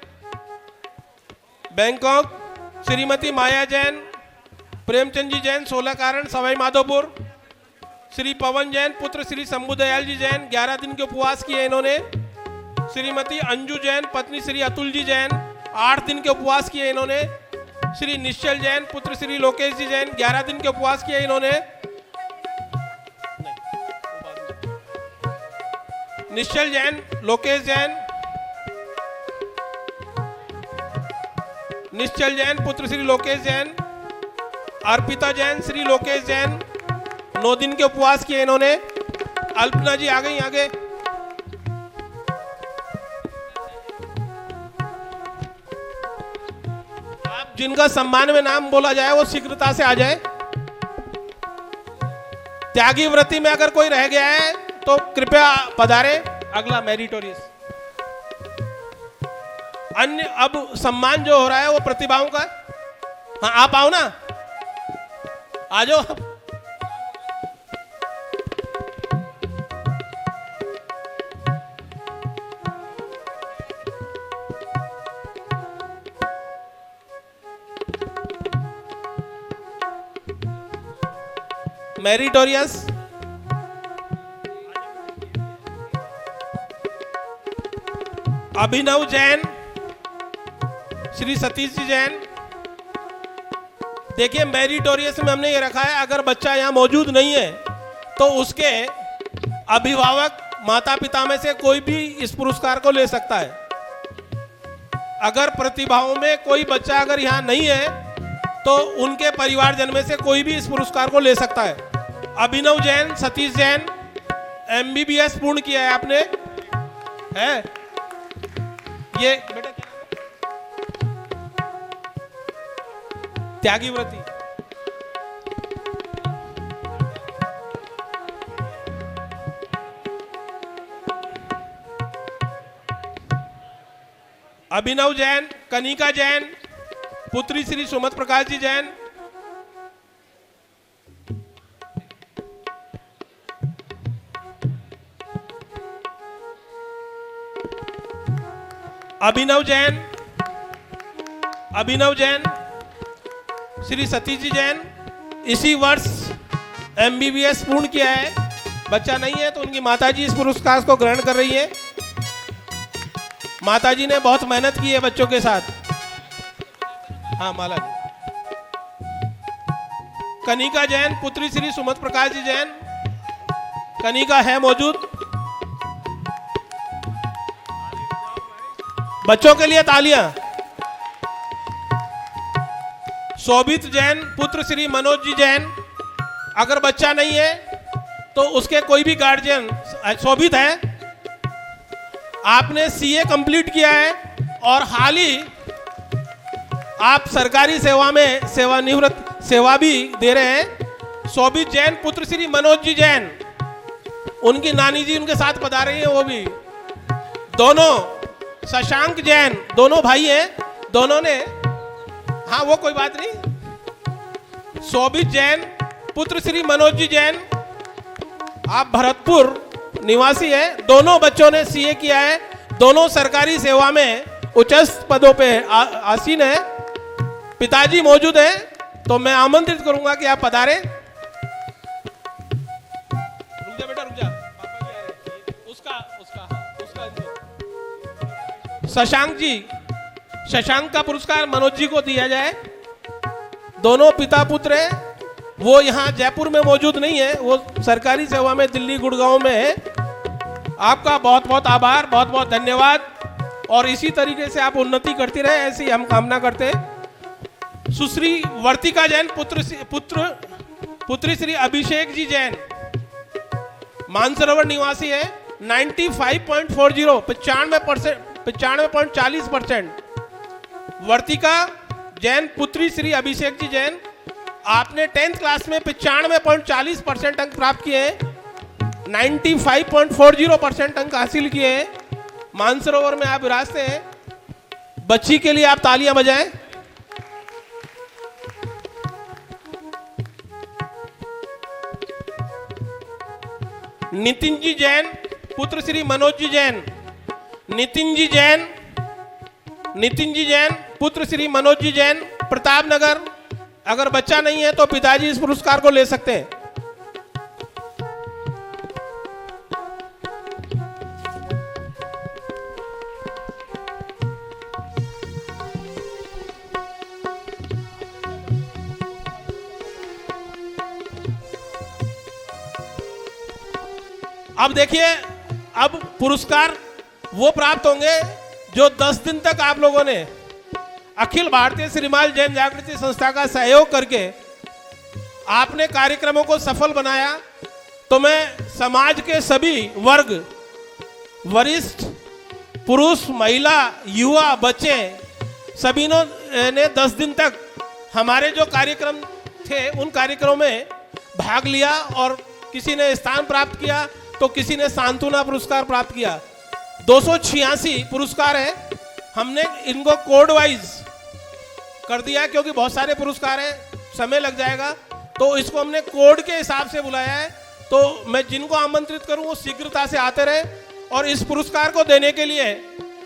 बैंकॉक, श्रीमती माया जैन प्रेमचंद जी जैन 16 कारण सवाई माधोपुर, श्री पवन जैन पुत्र श्री शंभुदयाल जी जैन 11 दिन के उपवास किए इन्होंने, श्रीमती अंजू जैन पत्नी श्री अतुल जी जैन 8 दिन के उपवास किए इन्होंने, श्री निश्चल जैन पुत्र श्री लोकेश जी जैन 11 दिन के उपवास किए इन्होंने, निश्चल जैन, लोकेश जैन, निश्चल जैन पुत्र श्री लोकेश जैन, अर्पिता जैन श्री लोकेश जैन 9 दिन के उपवास किए इन्होंने। अल्पना जी आ गई आगे। आप जिनका सम्मान में नाम बोला जाए वो शीघ्रता से आ जाए। त्यागी व्रती में अगर कोई रह गया है तो कृपया पधारे। अगला मेरिटोरियस। अन्य अब सम्मान जो हो रहा है वो प्रतिभाओं का। हाँ आप आओ ना, आ जाओ। मेरिटोरियस अभिनव जैन, श्री सतीश जी जैन। देखिए मेरिटोरियस में हमने ये रखा है, अगर बच्चा यहाँ मौजूद नहीं है तो उसके अभिभावक माता पिता में से कोई भी इस पुरस्कार को ले सकता है। अगर प्रतिभाओं में कोई बच्चा अगर यहाँ नहीं है तो उनके परिवारजन में से कोई भी इस पुरस्कार को ले सकता है। अभिनव जैन, सतीश जैन, MBBS पूर्ण किया है आपने, है ये बेटा त्यागी व्रती। अभिनव जैन, कनिका जैन, पुत्री श्री सुमत प्रकाश जी जैन। अभिनव जैन, अभिनव जैन, श्री सतीश जी जैन इसी वर्ष MBBS पूर्ण किया है। बच्चा नहीं है तो उनकी माताजी इस पुरस्कार को ग्रहण कर रही है। माताजी ने बहुत मेहनत की है बच्चों के साथ। हाँ, माला जी। कनिका जैन, पुत्री श्री सुमत प्रकाश जी जैन। कनिका है मौजूद। बच्चों के लिए तालियां। शोभित जैन, पुत्र श्री मनोज जी जैन। अगर बच्चा नहीं है तो उसके कोई भी गार्जियन। शोभित है, आपने CA कंप्लीट किया है और हाल ही आप सरकारी सेवा में सेवानिवृत्त सेवा भी दे रहे हैं। शोभित जैन, पुत्र श्री मनोज जी जैन। उनकी नानी जी उनके साथ पधार रही हैं। वो भी दोनों शशांक जैन, दोनों भाई हैं। दोनों ने, हाँ वो कोई बात नहीं। शोभित जैन, पुत्र श्री मनोज जी जैन, आप भरतपुर निवासी हैं। दोनों बच्चों ने CA किया है। दोनों सरकारी सेवा में उच्चस्थ पदों पे आसीन है। पिताजी मौजूद हैं तो मैं आमंत्रित करूंगा कि आप पधारें। रुक जा बेटा, रुक जा। पापा भी आ रहे हैं। उसका शशांक जी, शशांक का पुरस्कार मनोज जी को दिया जाए। दोनों पिता पुत्र हैं। वो यहाँ जयपुर में मौजूद नहीं है, वो सरकारी सेवा में दिल्ली गुड़गांव में है। आपका बहुत बहुत आभार, बहुत बहुत धन्यवाद। और इसी तरीके से आप उन्नति करती रहे, ऐसी हम कामना करते हैं। सुश्री वर्तिका जैन, पुत्री श्री अभिषेक जी जैन, मानसरोवर निवासी है। 95.40 95.40%। वर्तिका जैन, पुत्री श्री अभिषेक जी जैन, आपने 10th क्लास में 95.40% अंक प्राप्त किए हैं। 95.40% अंक हासिल किए हैं। मानसरोवर में आप विराजते हैं। बच्ची के लिए आप तालियां बजाएं। नितिन जी जैन, पुत्र श्री मनोज जी जैन। नितिन जी जैन, पुत्र श्री मनोज जी जैन, प्रतापनगर। अगर बच्चा नहीं है तो पिताजी इस पुरस्कार को ले सकते हैं। अब देखिए, अब पुरस्कार वो प्राप्त होंगे जो 10 दिन तक आप लोगों ने अखिल भारतीय श्रीमाल जैन जागृति संस्था का सहयोग करके आपने कार्यक्रमों को सफल बनाया। तो मैं समाज के सभी वर्ग, वरिष्ठ, पुरुष, महिला, युवा, बच्चे, सभी ने 10 दिन तक हमारे जो कार्यक्रम थे उन कार्यक्रमों में भाग लिया और किसी ने स्थान प्राप्त किया तो किसी ने सांत्वना पुरस्कार प्राप्त किया। 286 पुरस्कार है। हमने इनको कोड वाइज कर दिया क्योंकि बहुत सारे पुरस्कार हैं, समय लग जाएगा, तो इसको हमने कोड के हिसाब से बुलाया है। तो मैं जिनको आमंत्रित करूं वो शीघ्रता से आते रहे। और इस पुरस्कार को देने के लिए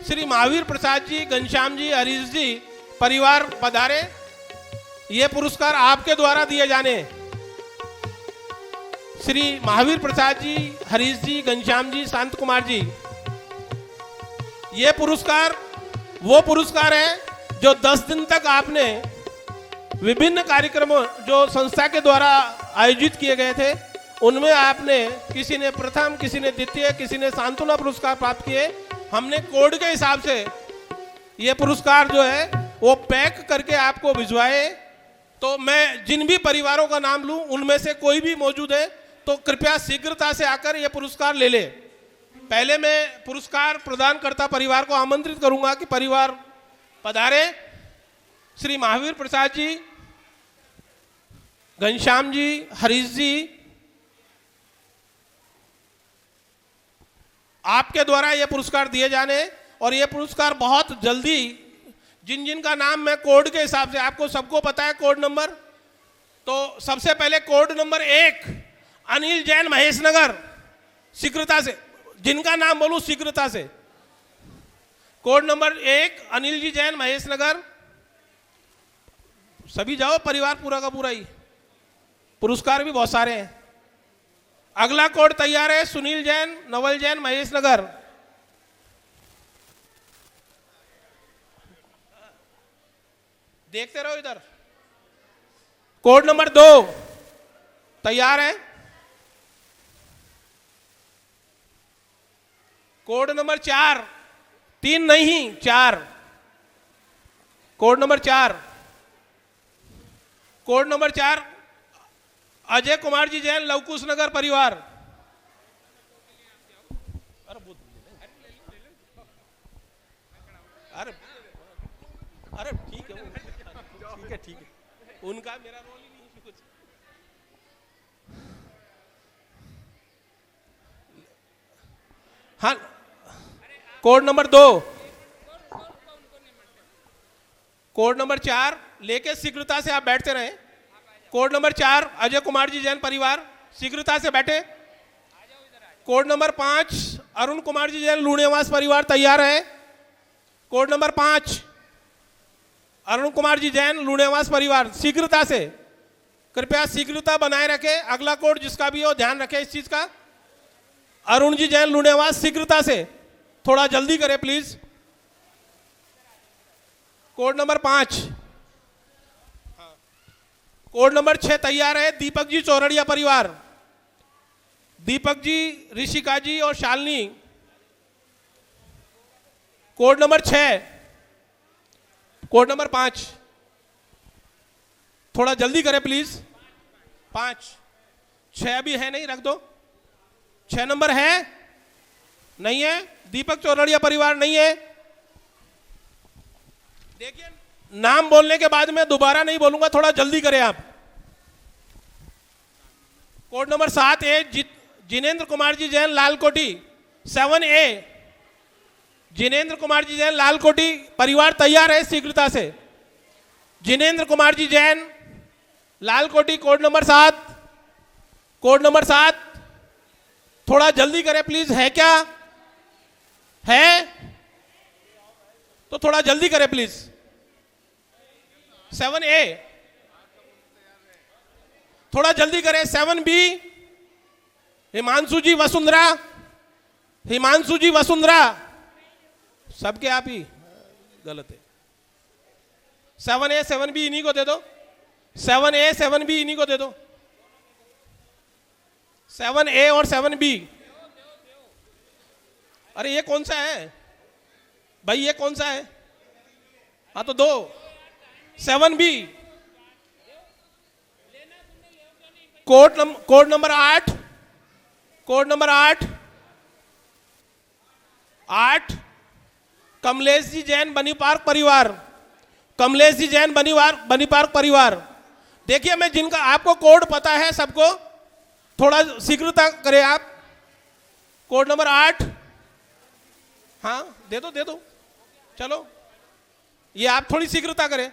श्री महावीर प्रसाद जी, घनश्याम जी, हरीश जी परिवार पधारे। ये पुरस्कार आपके द्वारा दिए जाने। श्री महावीर प्रसाद जी, हरीश जी, घनश्याम जी, शांत कुमार जी, ये पुरस्कार वो पुरस्कार है जो 10 दिन तक आपने विभिन्न कार्यक्रमों जो संस्था के द्वारा आयोजित किए गए थे उनमें आपने, किसी ने प्रथम, किसी ने द्वितीय, किसी ने सांत्वना पुरस्कार प्राप्त किए। हमने कोड के हिसाब से ये पुरस्कार जो है वो पैक करके आपको भिजवाए। तो मैं जिन भी परिवारों का नाम लूं उनमें से कोई भी मौजूद है तो कृपया शीघ्रता से आकर ये पुरस्कार ले ले। पहले मैं पुरस्कार प्रदान करता परिवार को आमंत्रित करूंगा कि परिवार पधारे। श्री महावीर प्रसाद जी, घनश्याम जी, हरीश जी, आपके द्वारा ये पुरस्कार दिए जाने। और ये पुरस्कार बहुत जल्दी, जिन जिन का नाम मैं कोड के हिसाब से, आपको सबको पता है कोड नंबर, तो सबसे पहले कोड नंबर 1 अनिल जैन, महेश नगर। शीघ्रता से जिनका नाम बोलूं, शीघ्रता से। कोड नंबर 1 अनिल जी जैन, महेश नगर। सभी जाओ, परिवार पूरा का पूरा ही। पुरस्कार भी बहुत सारे हैं। अगला कोड तैयार है, सुनील जैन, नवल जैन, महेश नगर। देखते रहो इधर। कोड नंबर 2 तैयार है। कोड नंबर 4, 3 नहीं 4। Code number 4, code number 4 Ajay Kumar ji Jain, Lavkush Nagar परिवार। अरे अरे ठीक है, ठीक है, ठीक है, उनका मेरा रोल ही नहीं कुछ। हाँ, कोड नंबर 2, कोड नंबर 4 लेके शीघ्रता से आप बैठते रहे। कोड नंबर 4 अजय कुमार जी जैन परिवार, शीघ्रता से बैठे। कोड नंबर 5 अरुण कुमार जी जैन, लूणेवास परिवार तैयार है। कोड नंबर 5 अरुण कुमार जी जैन, लूणेवास परिवार, शीघ्रता से, कृपया शीघ्रता बनाए रखें। अगला कोड जिसका भी हो ध्यान रखें इस चीज का। अरुण जी जैन, लूणेवास, शीघ्रता से, थोड़ा जल्दी करें please. Code number 5, code number 6 तैयार है, दीपक जी चौरड़िया परिवार, दीपक जी, ऋषिका जी और Shalini. Code number 6, code number 5, थोड़ा जल्दी करें प्लीज। 5, 6 भी है नहीं, रख दो। 6 नंबर है नहीं है, दीपक चौरड़िया परिवार नहीं है। देखिए नाम बोलने के बाद मैं दोबारा नहीं बोलूंगा, थोड़ा जल्दी करें आप। कोड नंबर 7 है, जिनेंद्र कुमार जी जैन, लालकोटी, 7A, जिनेंद्र कुमार जी जैन, लालकोटी परिवार तैयार है, शीघ्रता से। Jinendra Kumar ji Jain, Lalkothi, code number 7, code number 7, थोड़ा जल्दी करें प्लीज। है क्या? है तो थोड़ा जल्दी करें प्लीज। 7A, थोड़ा जल्दी करें। 7B हिमांशु जी वसुंधरा, हिमांशु जी वसुंधरा, सबके आप ही गलत है। 7A 7B इन्हीं को दे दो। 7A 7B इन्हीं को दे दो। 7A और 7B। अरे ये कौन सा है भाई, ये कौन सा है? हाँ तो दो। 7B, code number 8, code number 8 Kamlesh ji Jain, Bani Park परिवार, कमलेश जी जैन, बनी पार्क परिवार। देखिए मैं जिनका आपको कोड पता है सबको, थोड़ा शीघ्रता करें आप। कोड नंबर 8, हाँ दे दो दे दो, चलो ये आप थोड़ी शीघ्रता करें।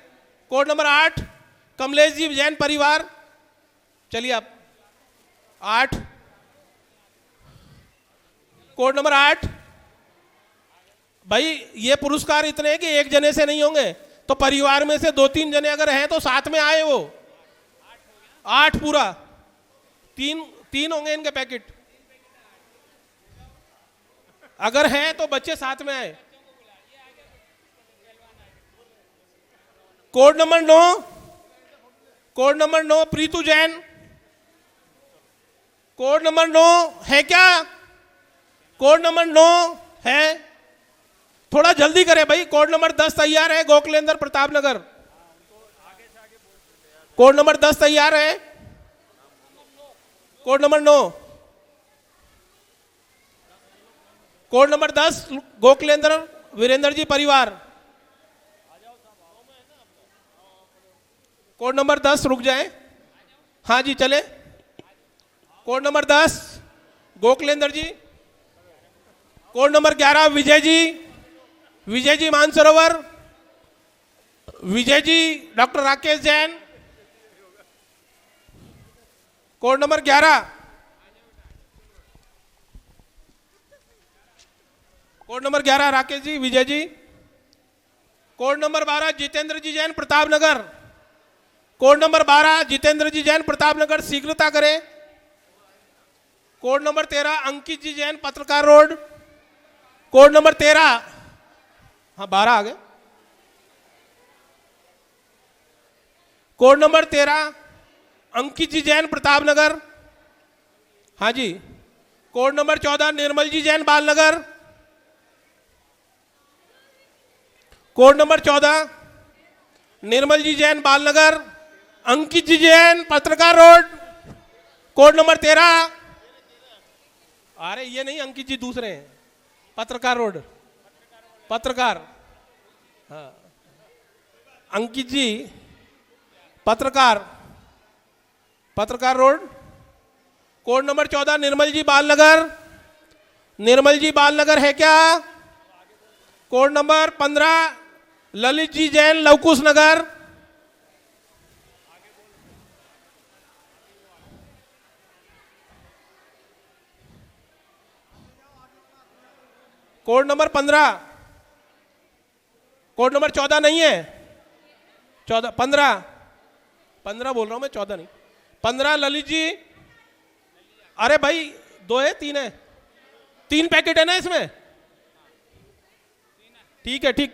कोड नंबर 8 कमलेश जी जैन परिवार, चलिए आप 8, कोड नंबर 8। भाई ये पुरस्कार इतने हैं कि एक जने से नहीं होंगे, तो परिवार में से 2-3 जने अगर हैं तो साथ में आए वो 8 पूरा। 3 होंगे इनके पैकेट, अगर हैं तो बच्चे साथ में आए। Code number 9, code number 9 Preetu Jain, code number 9 है क्या? कोड नंबर 9 है, थोड़ा जल्दी करें भाई। कोड नंबर 10 तैयार है, गोखलेंद्र प्रताप नगर, कोड नंबर 10 तैयार है। Code number 9, code number 10 Gokhlendra Virendra ji परिवार, कोड नंबर 10 रुक जाएं, हाँ जी चले। Code number 10 Gokhlendra ji. Code number 11 Vijay ji, Vijay ji Mansarovar, Vijay ji doctor Rakesh Jain. Code number 11, code number 11 Rakesh ji, Vijay ji. Code number 12 Jitendra ji Jain Pratap Nagar, code number 12 Jitendra ji Jain Pratapnagar, शीघ्रता करें। कोड नंबर 13 अंकित जी जैन पत्रकार रोड। कोड नंबर 13, हाँ 12 आ गए। कोड नंबर 13 अंकित जी जैन प्रतापनगर, हाँ जी। कोड नंबर 14 निर्मल जी जैन बालनगर। कोड नंबर 14 निर्मल जी जैन बालनगर, अंकित जी जैन पत्रकार रोड। कोड नंबर 13, अरे ये नहीं अंकित जी, दूसरे हैं, पत्रकार रोड, पत्रकार, हाँ अंकित जी पत्रकार, पत्रकार रोड। कोड नंबर 14 निर्मल जी बालनगर, निर्मल जी बालनगर है क्या? कोड नंबर 15 ललित जी जैन लवकुश नगर। कोड नंबर 15, कोड नंबर 14 नहीं है, 14 15 बोल रहा हूं मैं, 14 नहीं। 15 ललित जी, अरे भाई 2 है 3 है, 3 पैकेट है ना इसमें, ठीक है ठीक।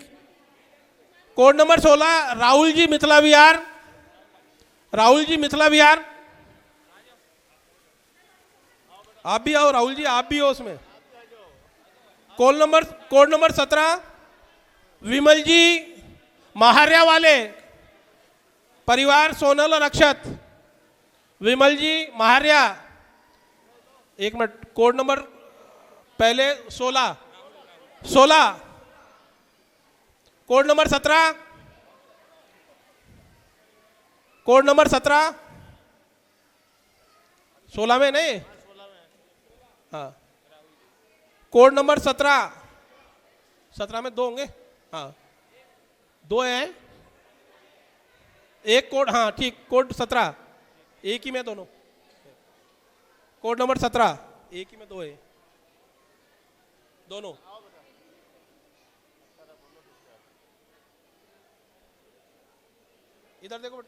कोड नंबर 16 राहुल जी मिथिला विहार, राहुल जी मिथिला विहार, आप भी आओ राहुल जी, आप भी हो उसमें। कोड नंबर 17 विमल जी महार्या वाले, परिवार सोनल और अक्षत, विमल जी महार्या। एक मिनट, कोड नंबर पहले 16, कोड नंबर 17, कोड नंबर 17, 16 में नहीं, हाँ कोड नंबर 17 में 2 होंगे, हाँ 2 हैं, एक कोड, हाँ ठीक, कोड 17 एक ही में दोनों। कोड नंबर 17 एक ही में 2 है दोनों। इधर देखो।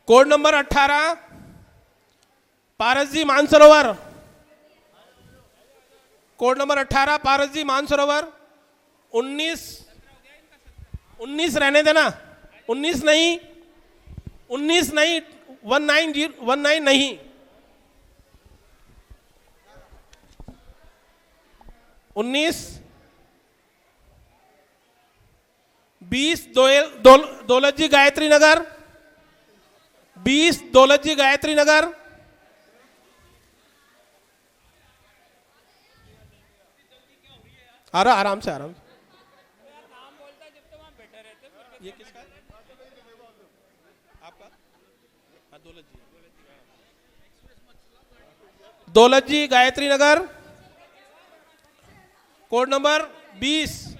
कोड नंबर 18 पारस जी मानसरोवर, कोड नंबर 18 पारस जी मानसरोवर। 19 रहने देना, 19 नहीं 19 नहीं, 19 20 दौलत जी गायत्री नगर, 20 दौलत जी गायत्री नगर। आराम से ये किसका है? आपका? हाँ दौलत जी गायत्री नगर। Code number 20।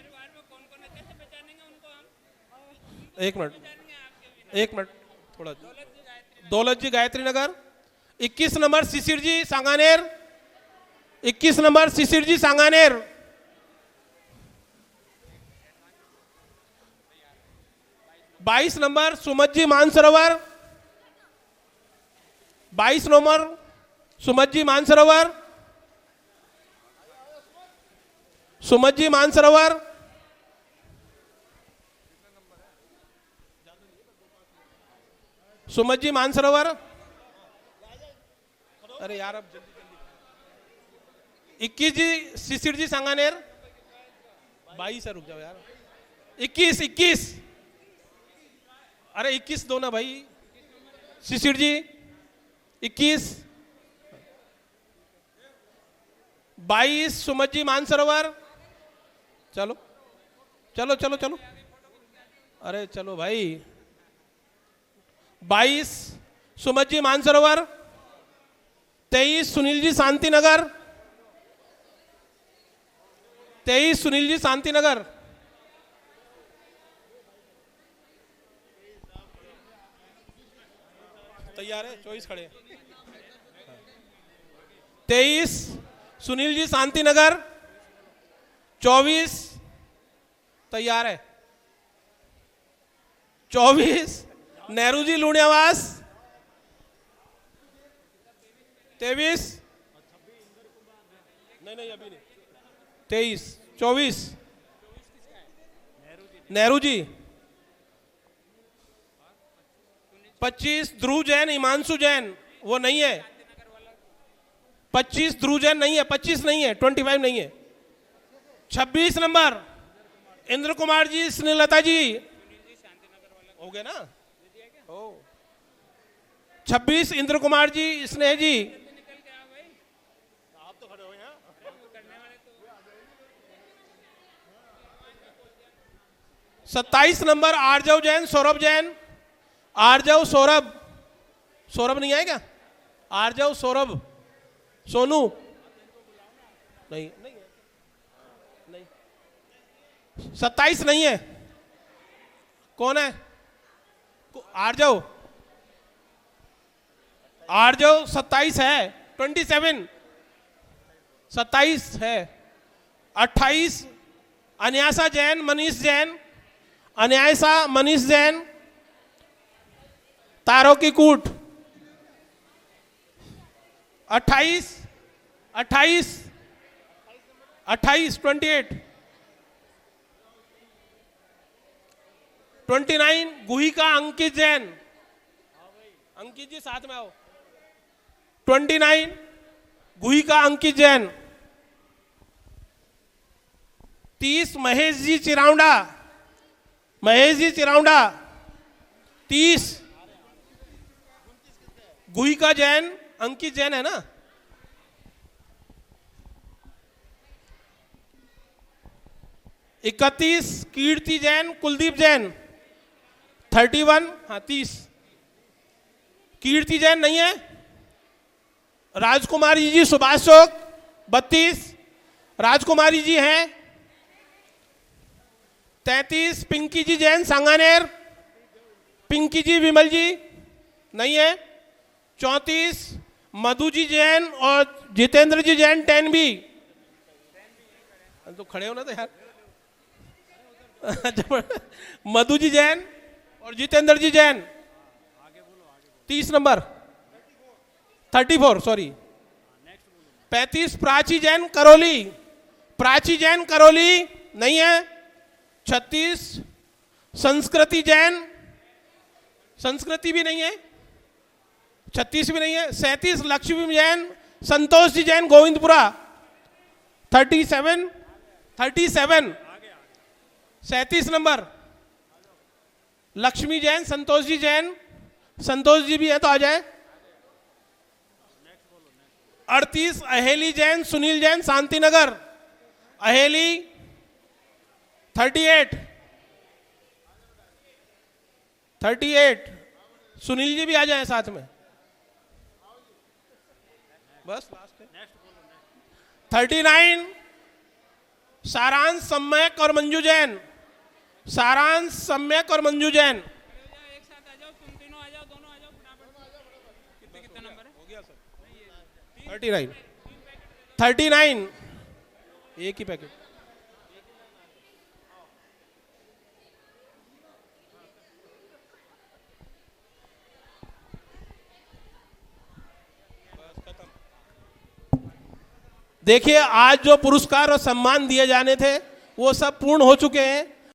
एक मिनट थोड़ा। Daulat ji Gayatri Nagar. 21 number Shishir ji Sanganer, 21 number Shishir ji Sanganer. 22 number Sumat ji Mansarovar, 22 number Sumat ji Mansarovar, Sumat ji Mansarovar. Sumat ji Mansarovar. अरे यार अब जल्दी 21 जी शिशिर जी सांगानेर। 22 है, रुक जाओ यार। 21 अरे 21 दो ना भाई। शिशिर जी 21। 22 सुमत जी मानसरोवर। चलो चलो चलो चलो, अरे चलो भाई। 22 सुमत जी मानसरोवर। 23 सुनील जी शांति नगर, 23 सुनील जी शांति नगर। तैयार है? 24 खड़े। 23 सुनील जी शांति नगर। 24 तैयार है। 24 नेहरू जी लुणियावास 23, नहीं अभी नहीं, 23, 24 नेहरू जी, 25 ध्रुव जैन हिमांशु जैन, वो नहीं है। 25 ध्रुव जैन नहीं है, 25 नहीं है, 25 नहीं है। 26 नंबर इंद्र कुमार जी स्नेहलता जी, हो गए ना? ओ 26 इंद्र कुमार जी स्नेह जी, आप तो खड़े हो यहाँ। 27 नंबर आरजव जैन सौरभ जैन, आरजव सौरभ, सौरभ नहीं आएगा? आरजव सौरभ सोनू नहीं, नहीं है, नहीं 27 नहीं है। कौन है? आरजव, आरजव 27 है, 27 27 है। 28 अन्यासा जैन मनीष जैन, अन्यासा मनीष जैन तारों की कूट। 28 28 28 28 29 गुहिका अंकित जैन, अंकित जी साथ में आओ। 29 गुहिका अंकित जैन। 30 महेश जी चिराउंडा, महेश जी चिराउंडा। 30 गुहिका जैन, अंकित जैन है ना? 31 कीर्ति जैन कुलदीप जैन। 31 हाँ 30 कीर्ति जैन नहीं है। राजकुमारी जी सुभाष चौक 32 राजकुमारी जी हैं। 33 पिंकी जी जैन सांगानेर, पिंकी जी विमल जी नहीं है। 34 मधु जी जैन और जितेंद्र जी जैन 10 भी तो खड़े हो ना तो यार। मधु जी जैन और जितेंद्र जी जैन। 30 number 34 sorry. 35 प्राची जैन करौली, प्राची जैन करौली नहीं है। 36 संस्कृति जैन, संस्कृति भी नहीं है। 36 भी नहीं है। 37 लक्ष्मी जैन संतोष जी जैन गोविंदपुरा। 37 37 नंबर लक्ष्मी जैन संतोष जी जैन, संतोष जी भी है तो आ जाए। 38 अहेली जैन सुनील जैन शांतिनगर, अहेली। 38 सुनील जी भी आ जाए साथ में, बस लास्ट है। 39 सारांश सम्यक और मंजू जैन, सारांश सम्यक और मंजू जैन। एक साथ आ जाओ, तुम तीनों आ जाओ, दोनों आ जाओ फटाफट। कितने कितने नंबर है? हो गया सर। 39 एक ही पैकेट। देखिए आज जो पुरस्कार और सम्मान दिए जाने थे वो सब पूर्ण हो चुके हैं।